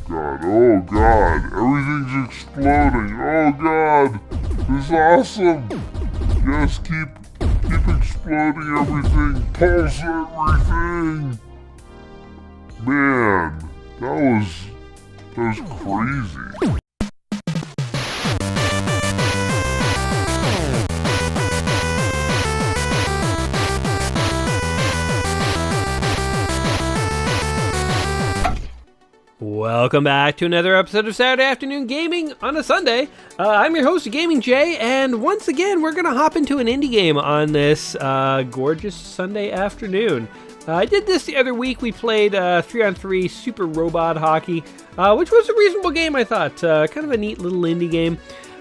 God, oh God, everything's exploding, oh God, this is awesome. Yes, keep exploding everything, pulse everything. Man, that was crazy. Welcome back to another episode of Saturday Afternoon Gaming on a Sunday. I'm your host, Gaming Jay, and once again, we're going to hop into an indie game on this gorgeous Sunday afternoon. I did this the other week. We played 3-on-3 Super Robot Hockey, which was a reasonable game, I thought. Kind of a neat little indie game.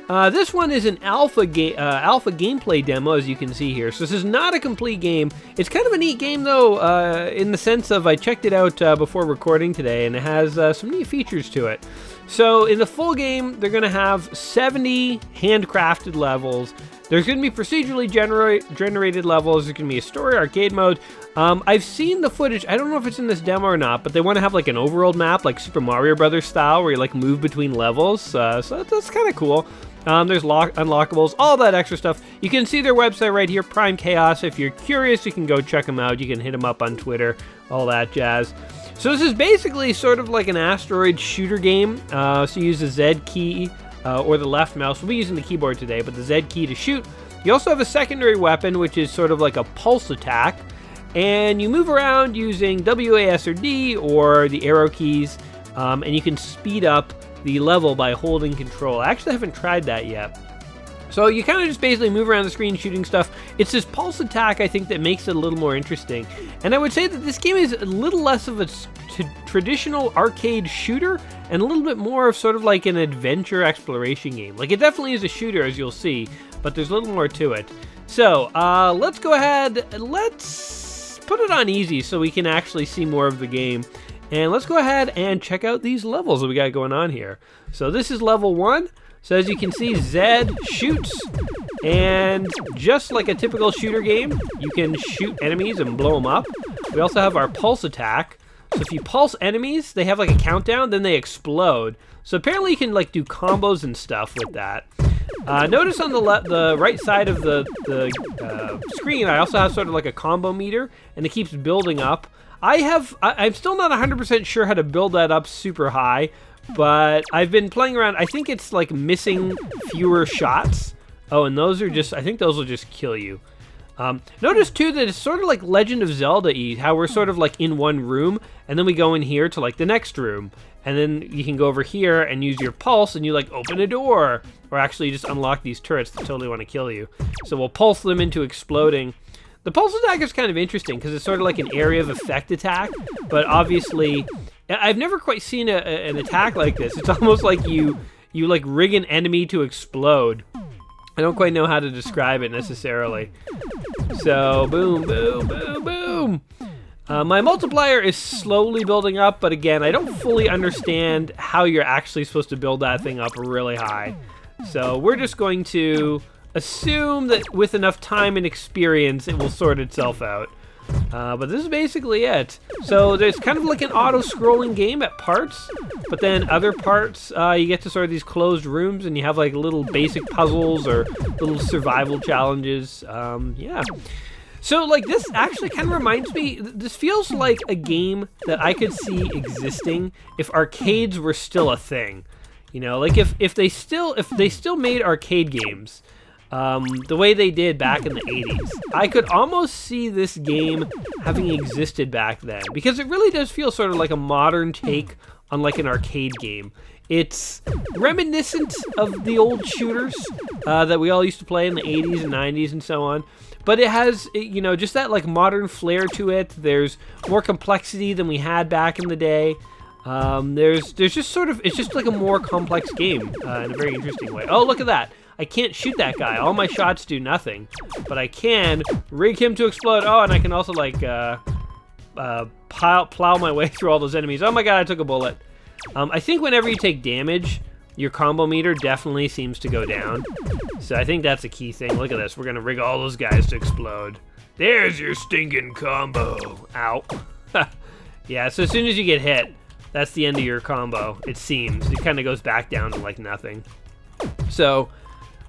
This one is an alpha gameplay demo, as you can see here. So this is not a complete game. It's kind of a neat game, though, in the sense of I checked it out before recording today, and it has some neat features to it. So in the full game, they're going to have 70 handcrafted levels. There's going to be procedurally generated levels. There's going to be a story arcade mode. I've seen the footage. I don't know if it's in this demo or not, but they want to have like an overworld map, like Super Mario Brothers style, where you like move between levels. So that's kind of cool. There's unlockables, all that extra stuff. You can see their website right here, Prime Chaos. If you're curious, you can go check them out. You can hit them up on Twitter, all that jazz. So this is basically sort of like an asteroid shooter game. So you use the Z key or the left mouse. We'll be using the keyboard today, but the Z key to shoot. You also have a secondary weapon, which is sort of like a pulse attack. And you move around using WAS or D or the arrow keys. And you can speed up the level by holding control. I actually haven't tried that yet. So you kind of just basically move around the screen shooting stuff. It's this pulse attack, I think, that makes it a little more interesting. And I would say that this game is a little less of a traditional arcade shooter and a little bit more of sort of like an adventure exploration game. Like, it definitely is a shooter, as you'll see, but there's a little more to it. So let's go ahead, let's put it on easy so we can actually see more of the game. And let's go ahead and check out these levels that we got going on here. So this is level 1. So as you can see, Z shoots, and just like a typical shooter game, you can shoot enemies and blow them up. We also have our pulse attack. So if you pulse enemies, they have like a countdown, then they explode. So apparently you can like do combos and stuff with that. Notice on the right side of the screen, I also have sort of like a combo meter, and it keeps building up. I'm still not 100% sure how to build that up super high, but I've been playing around. I think it's like missing fewer shots. Oh, and those are just, I think those will just kill you. Notice too that it's sort of like Legend of Zelda-y, how we're sort of like in one room, and then we go in here to like the next room. And then you can go over here and use your pulse, and you like open a door, or actually just unlock these turrets that totally want to kill you. So we'll pulse them into exploding. The pulse attack is kind of interesting because it's sort of like an area of effect attack, but obviously, I've never quite seen an attack like this. It's almost like you like rig an enemy to explode. I don't quite know how to describe it necessarily. So boom, boom, boom, boom. My multiplier is slowly building up, but again, I don't fully understand how you're actually supposed to build that thing up really high. So we're just going to assume that with enough time and experience, it will sort itself out. But this is basically it. So there's kind of like an auto-scrolling game at parts, but then other parts, you get to sort of these closed rooms, and you have like little basic puzzles or little survival challenges. Yeah. So like this actually kind of reminds me, this feels like a game that I could see existing if arcades were still a thing. You know, like if they still made arcade games, the way they did back in the 80s, I could almost see this game having existed back then, because it really does feel sort of like a modern take on like an arcade game. It's reminiscent of the old shooters that we all used to play in the 80s and 90s and so on, but it has, you know, just that like modern flair to it. There's more complexity than we had back in the day. There's just sort of, it's just like a more complex game in a very interesting way. Oh, look at that. I can't shoot that guy. All my shots do nothing, but I can rig him to explode. Oh, and I can also like plow my way through all those enemies. Oh my god, I took a bullet. I think whenever you take damage, your combo meter definitely seems to go down. So I think that's a key thing. Look at this. We're going to rig all those guys to explode. There's your stinking combo. Ow. Yeah, so as soon as you get hit, that's the end of your combo, it seems. It kind of goes back down to like nothing. So,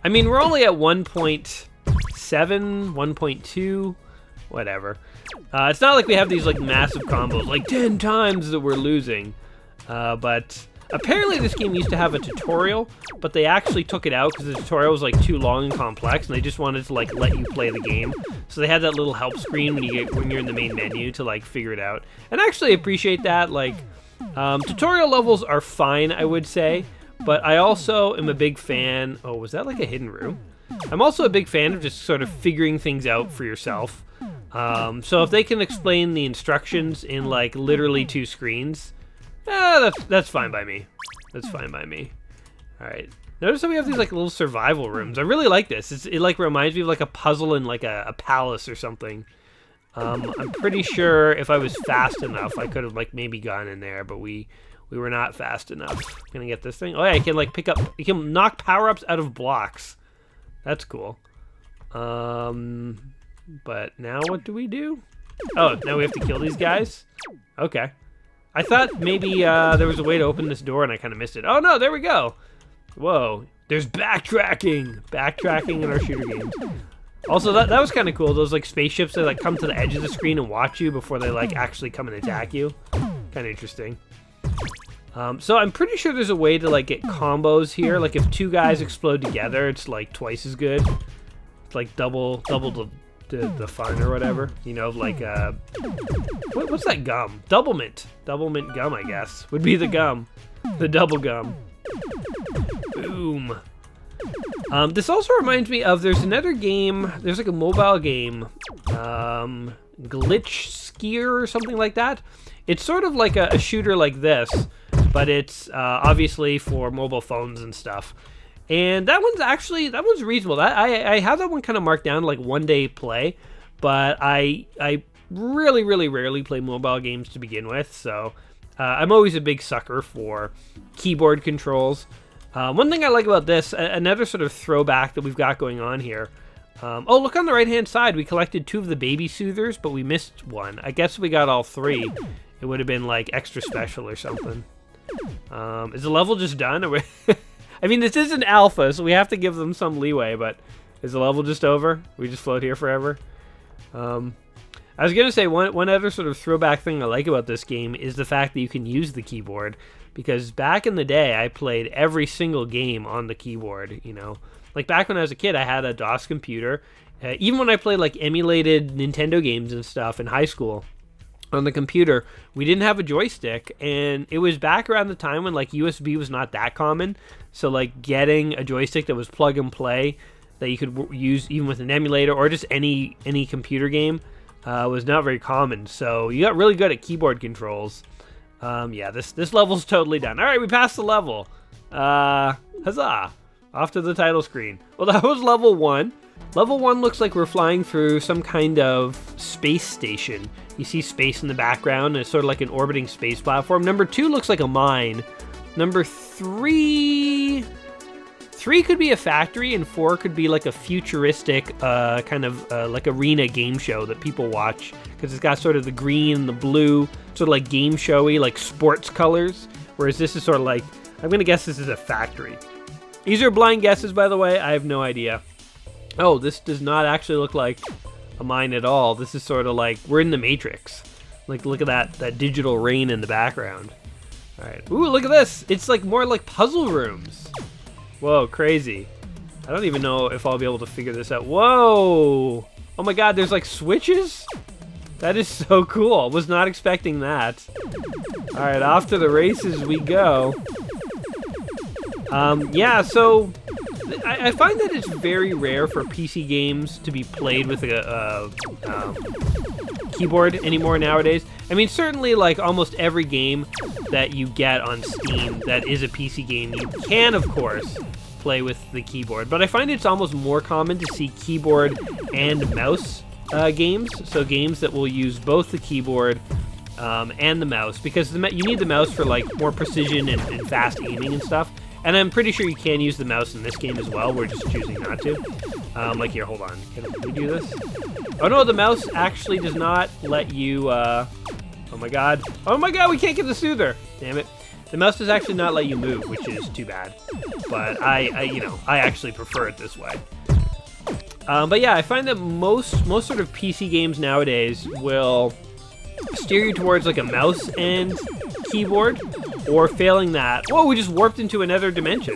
I mean, we're only at 1.7, 1.2, whatever. It's not like we have these like massive combos, like 10 times that we're losing. But apparently this game used to have a tutorial, but they actually took it out because the tutorial was like too long and complex, and they just wanted to like let you play the game. So they had that little help screen when you're in the main menu to like figure it out. And I actually appreciate that. Like, tutorial levels are fine, I would say, but I also am a big fan. Oh, was that like a hidden room? I'm also a big fan of just sort of figuring things out for yourself. So if they can explain the instructions in like literally 2 screens, that's fine by me. That's fine by me. All right. Notice how we have these like little survival rooms. I really like this. It like reminds me of like a puzzle in like a palace or something. I'm pretty sure if I was fast enough, I could have like maybe gone in there, but we were not fast enough. Gonna get this thing. Oh yeah, I can like you can knock power-ups out of blocks. That's cool. But now what do we do? Oh, now we have to kill these guys? Okay. I thought maybe there was a way to open this door and I kind of missed it. Oh no, there we go. Whoa, there's backtracking. Backtracking in our shooter games. Also, that was kind of cool. Those like spaceships that like come to the edge of the screen and watch you before they like actually come and attack you. Kind of interesting. So I'm pretty sure there's a way to like get combos here. Like if 2 guys explode together, it's like twice as good. It's like double the fun or whatever. You know, like what's that gum? Double mint gum, I guess would be the gum, the double gum. Boom. This also reminds me of there's another game. There's like a mobile game, Glitch Skier or something like that. It's sort of like a shooter like this, but it's obviously for mobile phones and stuff. And that one's reasonable. I have that one kind of marked down like 1-day play, but I really rarely play mobile games to begin with, so I'm always a big sucker for keyboard controls. One thing I like about this, another sort of throwback that we've got going on here. Oh, look on the right-hand side. We collected 2 of the baby soothers, but we missed one. I guess if we got all 3, it would have been like extra special or something. Is the level just done? I mean, this is an alpha, so we have to give them some leeway, but is the level just over? We just float here forever? I was going to say, one other sort of throwback thing I like about this game is the fact that you can use the keyboard, because back in the day, I played every single game on the keyboard, you know? Like, back when I was a kid, I had a DOS computer. Even when I played, like, emulated Nintendo games and stuff in high school, on the computer, we didn't have a joystick, and it was back around the time when like USB was not that common, so like getting a joystick that was plug and play that you could use even with an emulator or just any computer game was not very common, so you got really good at keyboard controls. Yeah, this level's totally done. All right, we passed the level. Huzzah! Off to the title screen. Well, that was level 1. Level 1 looks like we're flying through some kind of space station. You see space in the background, and it's sort of like an orbiting space platform. Number 2 looks like a mine. Number 3 could be a factory, and 4 could be like a futuristic kind of like arena game show that people watch, because it's got sort of the green and the blue, sort of like game showy, like sports colors, whereas this is sort of like, I'm going to guess this is a factory. These are blind guesses, by the way. I have no idea. Oh, this does not actually look like a mine at all. This is sort of like we're in the Matrix. Like, look at that digital rain in the background. All right. Ooh, look at this. It's like more like puzzle rooms. Whoa, crazy. I don't even know if I'll be able to figure this out. Whoa. Oh my God, there's like switches? That is so cool. Was not expecting that. All right, off to the races we go. Yeah, so I find that it's very rare for PC games to be played with a keyboard anymore nowadays. I mean, certainly like almost every game that you get on Steam that is a PC game, you can, of course, play with the keyboard. But I find it's almost more common to see keyboard and mouse games. So games that will use both the keyboard and the mouse, because you need the mouse for like more precision and fast aiming and stuff. And I'm pretty sure you can use the mouse in this game as well. We're just choosing not to. Like here, hold on. Can we do this? Oh no, the mouse actually does not let you Oh my god. Oh my god, we can't get the soother. Damn it. The mouse does actually not let you move, which is too bad. But I actually prefer it this way. But yeah, I find that most sort of PC games nowadays will steer you towards like a mouse and keyboard, or failing that, whoa, we just warped into another dimension.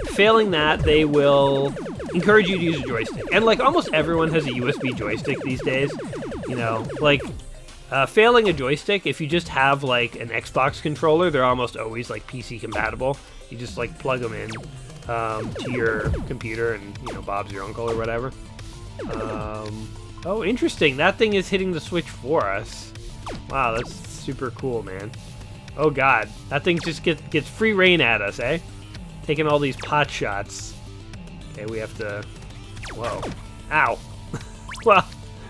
Failing that, they will encourage you to use a joystick. And like almost everyone has a USB joystick these days, you know, like failing a joystick, if you just have like an Xbox controller, they're almost always like PC compatible. You just like plug them in to your computer and, you know, Bob's your uncle or whatever. Oh, interesting. That thing is hitting the switch for us. Wow, that's super cool, man. Oh god, that thing just gets free reign at us, eh? Taking all these pot shots. Okay, we have to... Whoa. Ow. Well,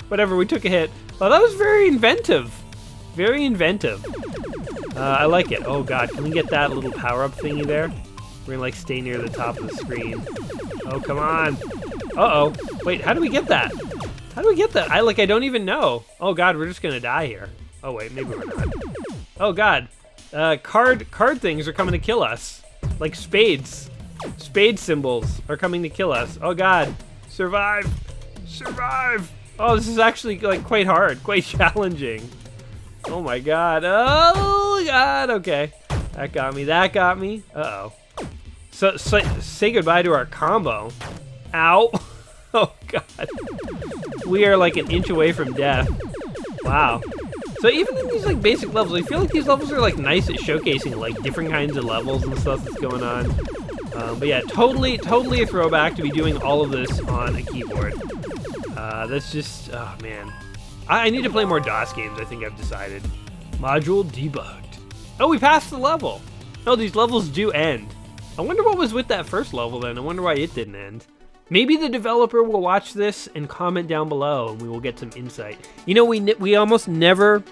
whatever, we took a hit. Well, that was very inventive. Very inventive. I like it. Oh god, can we get that little power-up thingy there? We're gonna like stay near the top of the screen. Oh, come on. Uh-oh. Wait, how do we get that? How do we get that? I don't even know. Oh god, we're just gonna die here. Oh wait, maybe we're not. Oh god. Card things are coming to kill us. Like spades. Spade symbols are coming to kill us. Oh god. Survive. Survive. Oh, this is actually like quite hard, quite challenging. Oh my god. Oh god. Okay. That got me. That got me. Uh-oh. So say goodbye to our combo. Ow. Oh god. We are like an inch away from death. Wow. So even in these like basic levels, I feel like these levels are like nice at showcasing like different kinds of levels and stuff that's going on. But yeah, totally a throwback to be doing all of this on a keyboard. That's just, oh man. I need to play more DOS games, I think I've decided. Module debugged. Oh, we passed the level. Oh, these levels do end. I wonder what was with that first level then. I wonder why it didn't end. Maybe the developer will watch this and comment down below and we will get some insight. You know, we almost never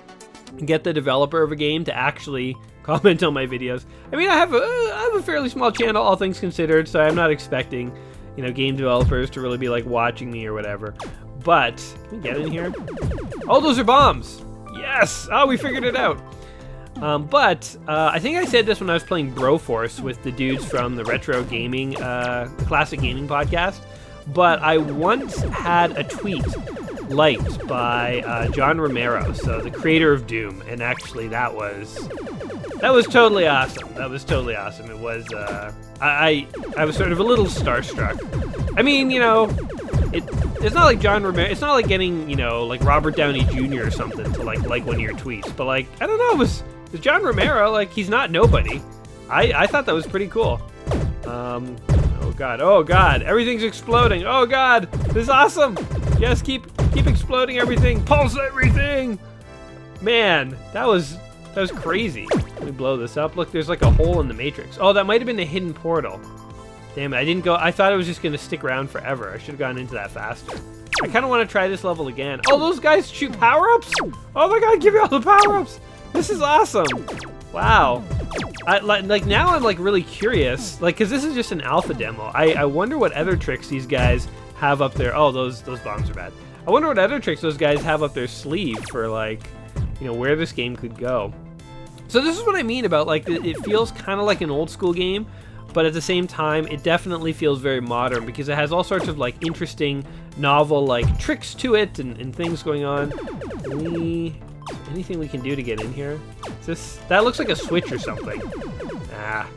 get the developer of a game to actually comment on my videos. I mean, I have a fairly small channel, all things considered, so I'm not expecting, you know, game developers to really be like watching me or whatever. But, can we get in here? Oh, those are bombs! Yes! Oh, we figured it out. But I think I said this when I was playing Broforce with the dudes from the Retro Gaming, the Classic Gaming podcast. But I once had a tweet liked by John Romero, so the creator of Doom, and actually that was totally awesome. That was totally awesome. It was I was sort of a little starstruck. I mean, you know, it's not like John Romero. It's not like getting, you know, like Robert Downey Jr. or something to like one of your tweets. But like, I don't know, it was John Romero. Like, he's not nobody. I thought that was pretty cool. Oh god, everything's exploding. Oh god, this is awesome. Yes, keep exploding everything. Pulse everything. Man, that was crazy. Let me blow this up. Look, there's like a hole in the matrix. Oh, that might have been a hidden portal. Damn it, I didn't go. I thought it was just gonna stick around forever. I should have gone into that faster. I kind of want to try this level again. Oh, those guys shoot power-ups? Oh my god, give me all the power-ups. This is awesome. Wow. Like now I'm like really curious, like, because this is just an alpha demo. I wonder what other tricks these guys have up there. Oh, those bombs are bad. I wonder what other tricks those guys have up their sleeve for, like, you know, where this game could go. So this is what I mean about, like, it feels kind of like an old school game, but at the same time, it definitely feels very modern because it has all sorts of like interesting, novel like tricks to it and things going on. Anything we can do to get in here? That looks like a switch or something. Ah,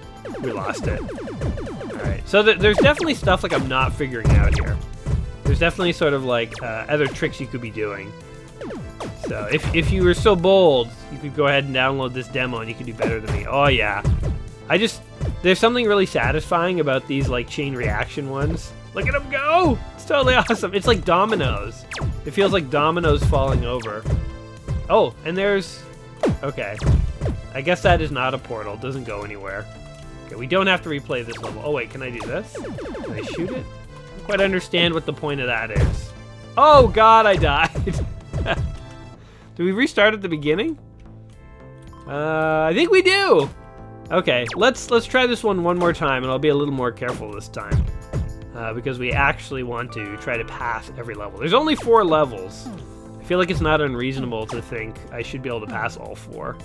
we lost it. All right, so there's definitely stuff like I'm not figuring out here. There's definitely sort of like other tricks you could be doing. So if you were so bold, you could go ahead and download this demo and you could do better than me. Oh yeah. There's something really satisfying about these like chain reaction ones. Look at them go! It's totally awesome. It's like dominoes. It feels like dominoes falling over. Oh, and there's... Okay. I guess that is not a portal. It doesn't go anywhere. Okay, we don't have to replay this level. Oh wait, can I do this? Can I shoot it? I don't quite understand what the point of that is. Oh god, I died. Do we restart at the beginning? I think we do. Okay, let's try this one more time, and I'll be a little more careful this time. Because we actually want to try to pass every level. There's only 4 levels. I feel like it's not unreasonable to think I should be able to pass all 4.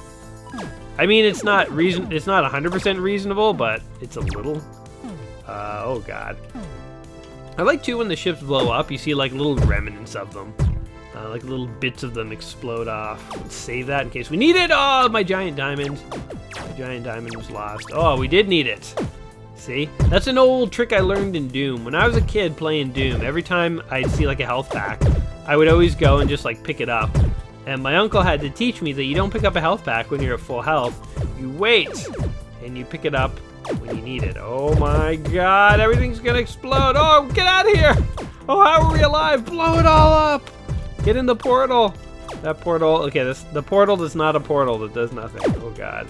I mean, it's not 100% reasonable, but it's a little. Oh god. I like too when the ships blow up, you see like little remnants of them. Like little bits of them explode off. Let's save that in case we need it. Oh, my giant diamond. My giant diamond was lost. Oh, we did need it. See? That's an old trick I learned in Doom. When I was a kid playing Doom, every time I'd see like a health pack, I would always go and just like pick it up. And my uncle had to teach me that you don't pick up a health pack when you're at full health. You wait, and you pick it up when you need it. Oh my god, everything's gonna explode. Oh, get out of here. Oh, how are we alive? Blow it all up. Get in the portal. That portal, okay, the portal is not a portal that does nothing. Oh god.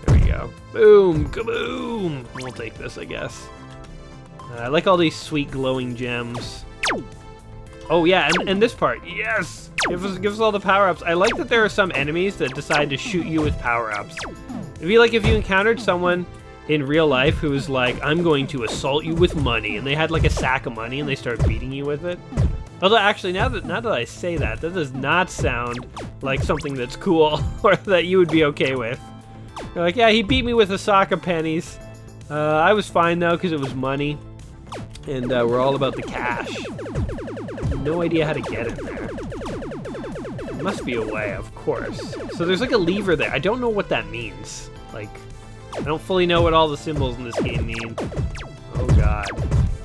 There we go. Boom, kaboom. We'll take this, I guess. I like all these sweet glowing gems. Oh yeah, and this part, yes! Give us all the power-ups. I like that there are some enemies that decide to shoot you with power-ups. It'd be like if you encountered someone in real life who was like, I'm going to assault you with money, and they had like a sack of money and they start beating you with it. Although actually, now that I say that does not sound like something that's cool or that you would be okay with. You're like, yeah, he beat me with a sack of pennies. I was fine though, because it was money. And we're all about the cash. No idea how to get in there. There must be a way, of course. So there's like a lever there. I don't know what that means. Like, I don't fully know what all the symbols in this game mean. Oh god.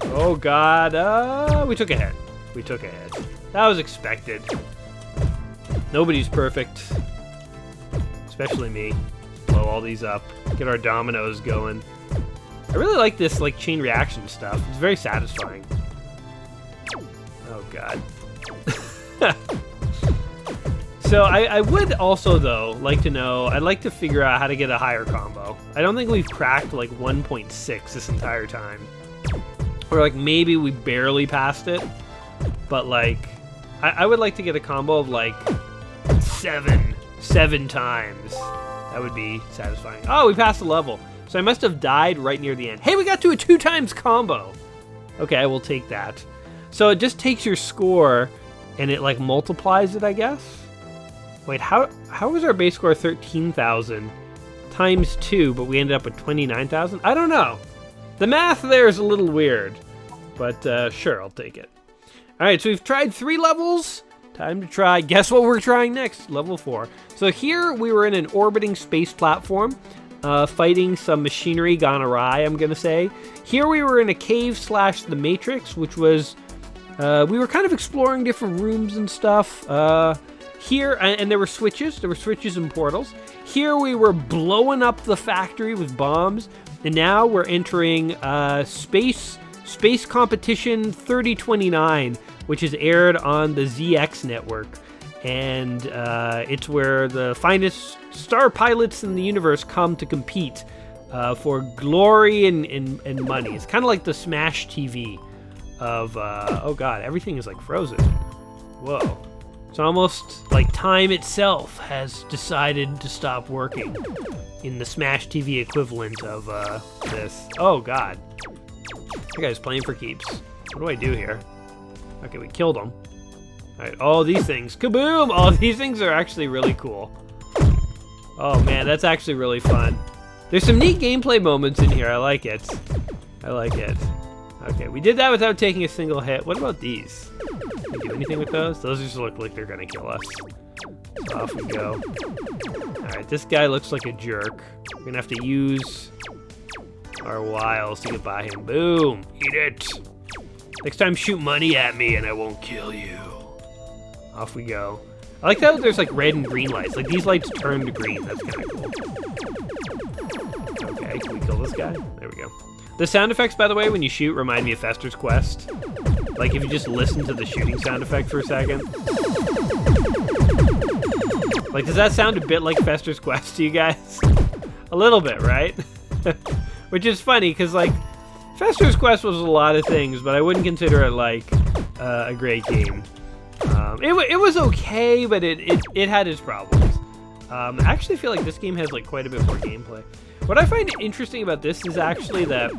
Oh god. We took a hit. We took a hit. That was expected. Nobody's perfect. Especially me. Blow all these up. Get our dominoes going. I really like this like chain reaction stuff. It's very satisfying. Oh god. So I would also though like to know, I'd like to figure out how to get a higher combo. I don't think we've cracked like 1.6 this entire time. Or like maybe we barely passed it. But like I would like to get a combo of like 7 times. That would be satisfying. Oh, we passed the level. So I must have died right near the end. Hey, we got to a 2 times combo. Okay, I will take that. So it just takes your score and it like multiplies it, I guess. Wait, how was our base score 13,000 times 2, but we ended up with 29,000? I don't know. The math there is a little weird, but sure, I'll take it. All right, so we've tried 3 levels. Time to try, guess what we're trying next? Level 4. So here we were in an orbiting space platform, fighting some machinery gone awry, I'm gonna say. Here we were in a cave / the Matrix, which was, we were kind of exploring different rooms and stuff. Here, and there were switches and portals. Here we were blowing up the factory with bombs, and now we're entering Space Competition 3029, which is aired on the ZX network. And it's where the finest star pilots in the universe come to compete for glory and money. It's kind of like the Smash TV of, oh god, everything is like frozen. Whoa. It's almost like time itself has decided to stop working in the Smash TV equivalent of this. Oh god. That guy's playing for keeps. What do I do here? Okay, we killed him. Alright, all these things. Kaboom! All these things are actually really cool. Oh man, that's actually really fun. There's some neat gameplay moments in here. I like it. I like it. Okay, we did that without taking a single hit. What about these? Can we do anything with those? Those just look like they're gonna kill us. So off we go. Alright, this guy looks like a jerk. We're gonna have to use our wiles to get by him. Boom! Eat it! Next time shoot money at me and I won't kill you. Off we go. I like that there's like red and green lights. Like these lights turn to green. That's kind of cool. Okay, can we kill this guy? There we go. The sound effects, by the way, when you shoot remind me of Fester's Quest. Like if you just listen to the shooting sound effect for a second. Like does that sound a bit like Fester's Quest to you guys? A little bit, right? Which is funny because like Fester's Quest was a lot of things, but I wouldn't consider it like a great game. It was okay, but it had its problems. I actually feel like this game has like quite a bit more gameplay. What I find interesting about this is actually that,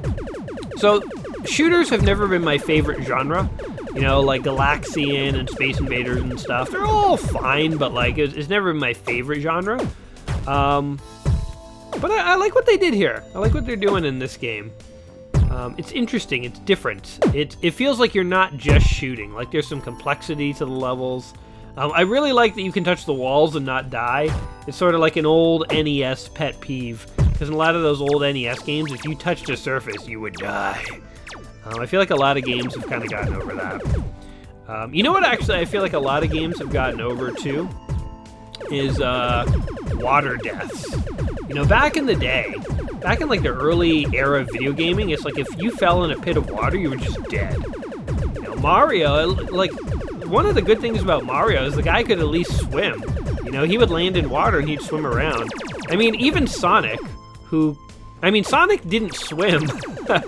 so shooters have never been my favorite genre, You know, like Galaxian and Space Invaders and stuff. They're all fine, but like it's never been my favorite genre. But I like what they did here. I like what they're doing in this game. It's interesting. It's different. It feels like you're not just shooting. Like there's some complexity to the levels. I really like that you can touch the walls and not die. It's sort of like an old NES pet peeve. Because in a lot of those old NES games, if you touched a surface, you would die. I feel like a lot of games have kind of gotten over that. You know what, actually, I feel like a lot of games have gotten over, too? Is water deaths. You know, back in the day, back in like the early era of video gaming, it's like if you fell in a pit of water, you were just dead. You know, Mario, like, one of the good things about Mario is the guy could at least swim. You know, he would land in water and he'd swim around. I mean, even Sonic, Sonic didn't swim. I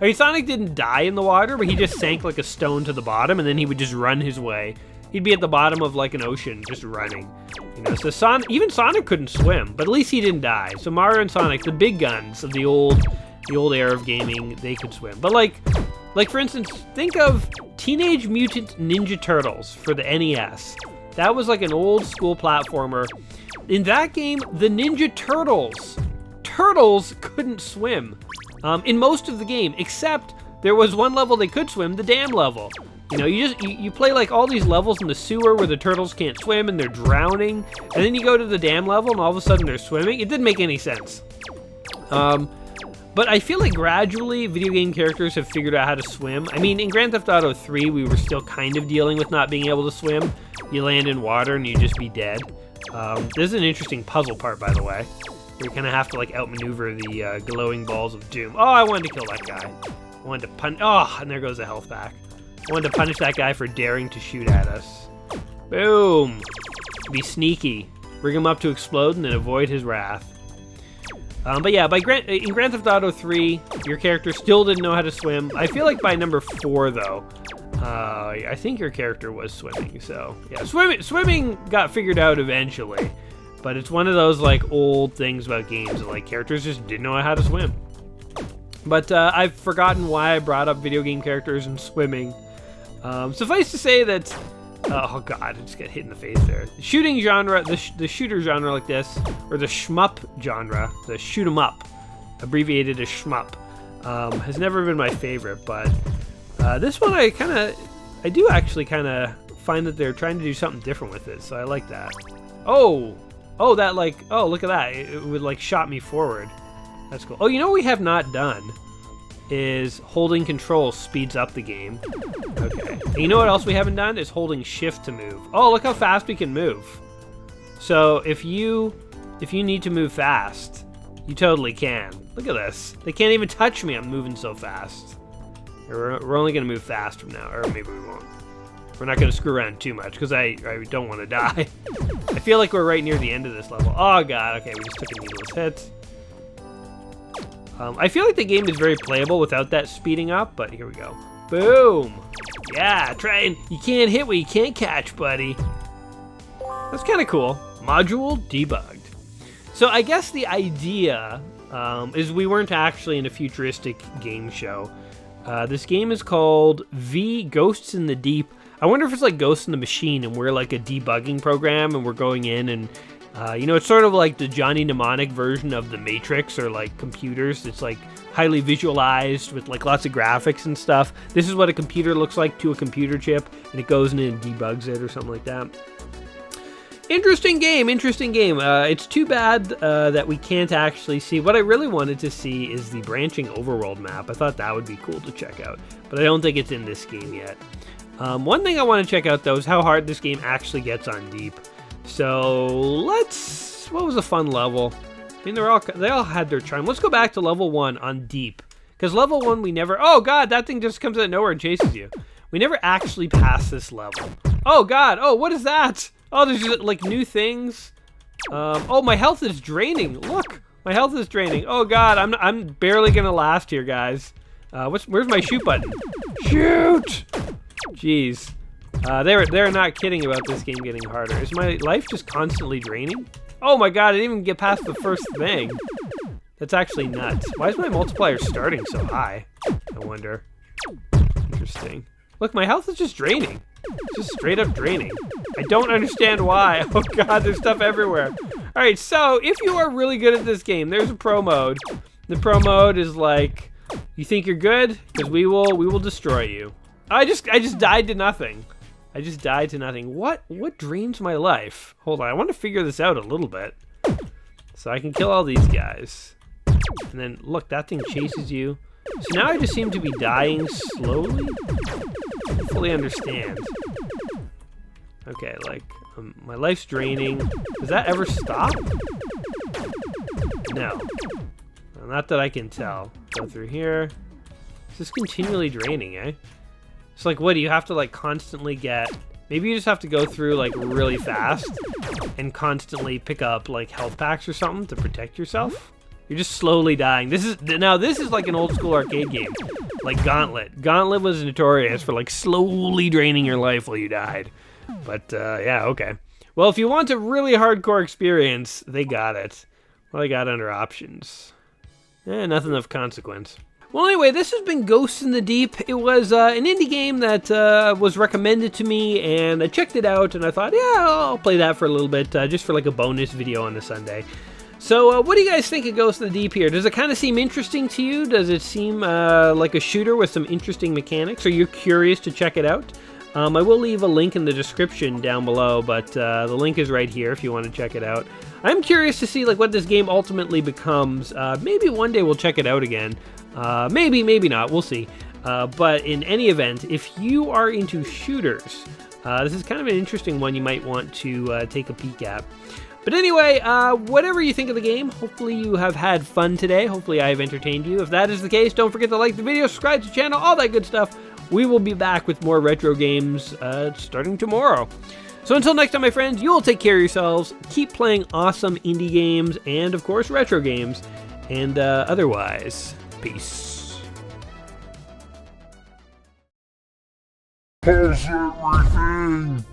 mean, Sonic didn't die in the water, but he just sank like a stone to the bottom, and then he would just run his way. He'd be at the bottom of like an ocean, just running. You know, so even Sonic couldn't swim, but at least he didn't die. So Mario and Sonic, the big guns of the old era of gaming, they could swim. But like for instance, think of Teenage Mutant Ninja Turtles for the NES. That was like an old school platformer. In that game, the Ninja Turtles couldn't swim. In most of the game, except there was one level they could swim, the dam level. You know, you play like all these levels in the sewer where the turtles can't swim and they're drowning, and then you go to the dam level and all of a sudden they're swimming. It didn't make any sense. But I feel like gradually video game characters have figured out how to swim. I mean, in Grand Theft Auto 3, we were still kind of dealing with not being able to swim. You land in water and you just be dead. This is an interesting puzzle part, by the way. You kind of have to like outmaneuver the glowing balls of doom. Oh, I wanted to kill that guy. I wanted to punch. Oh, and there goes the health back. I wanted to punish that guy for daring to shoot at us. Boom. Be sneaky. Bring him up to explode and then avoid his wrath. But yeah, in Grand Theft Auto 3, your character still didn't know how to swim. I feel like by number 4, though, I think your character was swimming. So yeah, swimming got figured out eventually. But it's one of those like old things about games that like characters just didn't know how to swim. But I've forgotten why I brought up video game characters and swimming. Suffice to say that, oh god, I just got hit in the face there. The shooting genre, the shooter genre like this, or the shmup genre, the shoot 'em up, abbreviated as shmup, has never been my favorite. But this one I do actually kind of find that they're trying to do something different with it, so I like that. Oh, that like, oh, look at that. It would like shot me forward. That's cool. Oh, you know what we have not done is holding control speeds up the game. Okay. And you know what else we haven't done is holding shift to move. Oh, look how fast we can move. So if you need to move fast, you totally can. Look at this. They can't even touch me. I'm moving so fast. We're only going to move fast from now, or maybe we won't. We're not going to screw around too much because I don't want to die. I feel like we're right near the end of this level. Oh god, okay, we just took a needless hit. I feel like the game is very playable without that speeding up, but here we go. Boom! Yeah, try and you can't hit what you can't catch, buddy. That's kind of cool. Module debugged. So I guess the idea is we weren't actually in a futuristic game show. This game is called V Ghosts in the Deep. I wonder if it's like Ghosts in the Machine and we're like a debugging program and we're going in and you know, it's sort of like the Johnny Mnemonic version of the Matrix or like computers. It's like highly visualized with like lots of graphics and stuff. This is what a computer looks like to a computer chip, and it goes in and debugs it or something like that. Interesting game. It's too bad that we can't actually see. What I really wanted to see is the branching overworld map. I thought that would be cool to check out, but I don't think it's in this game yet. One thing I want to check out though is how hard this game actually gets on deep. So what was a fun level? I mean, they all had their charm. Let's go back to level 1 on deep, because level 1 we never. Oh god, that thing just comes out of nowhere and chases you. We never actually passed this level. Oh god. Oh, what is that? Oh, there's just, like new things. Oh, my health is draining. Look, my health is draining. Oh god, I'm barely gonna last here, guys. Where's my shoot button? Shoot! Jeez. They're not kidding about this game getting harder. Is my life just constantly draining? Oh my god, I didn't even get past the first thing. That's actually nuts. Why is my multiplier starting so high? I wonder. Interesting. Look, my health is just draining. Just straight up draining. I don't understand why. Oh god, there's stuff everywhere. Alright, so if you are really good at this game, there's a pro mode. The pro mode is like, you think you're good? Because we will destroy you. I just died to nothing. I just died to nothing. What drains my life? Hold on, I want to figure this out a little bit. So I can kill all these guys. And then, look, that thing chases you. So now I just seem to be dying slowly? I don't fully understand. Okay, like, my life's draining. Does that ever stop? No. Well, not that I can tell. Go through here. It's just continually draining, eh? It's like, what, do you have to, like, constantly get... Maybe you just have to go through, like, really fast and constantly pick up, like, health packs or something to protect yourself? You're just slowly dying. This is like an old school arcade game, like Gauntlet. Gauntlet was notorious for like slowly draining your life while you died. But yeah, okay. Well, if you want a really hardcore experience, they got it. Well, they got under options. Nothing of consequence. Well, anyway, this has been Ghosts in the Deep. It was an indie game that was recommended to me, and I checked it out, and I thought, yeah, I'll play that for a little bit, just for like a bonus video on a Sunday. So, what do you guys think of Ghosts in the Deep here? Does it kind of seem interesting to you? Does it seem like a shooter with some interesting mechanics? Are you curious to check it out? I will leave a link in the description down below, but the link is right here if you want to check it out. I'm curious to see like what this game ultimately becomes. Maybe one day we'll check it out again. Maybe, maybe not. We'll see. But in any event, if you are into shooters, this is kind of an interesting one you might want to take a peek at. But anyway, whatever you think of the game, hopefully you have had fun today. Hopefully I have entertained you. If that is the case, don't forget to like the video, subscribe to the channel, all that good stuff. We will be back with more retro games starting tomorrow. So until next time, my friends, you all take care of yourselves. Keep playing awesome indie games and, of course, retro games. And otherwise, peace. Pulse everything!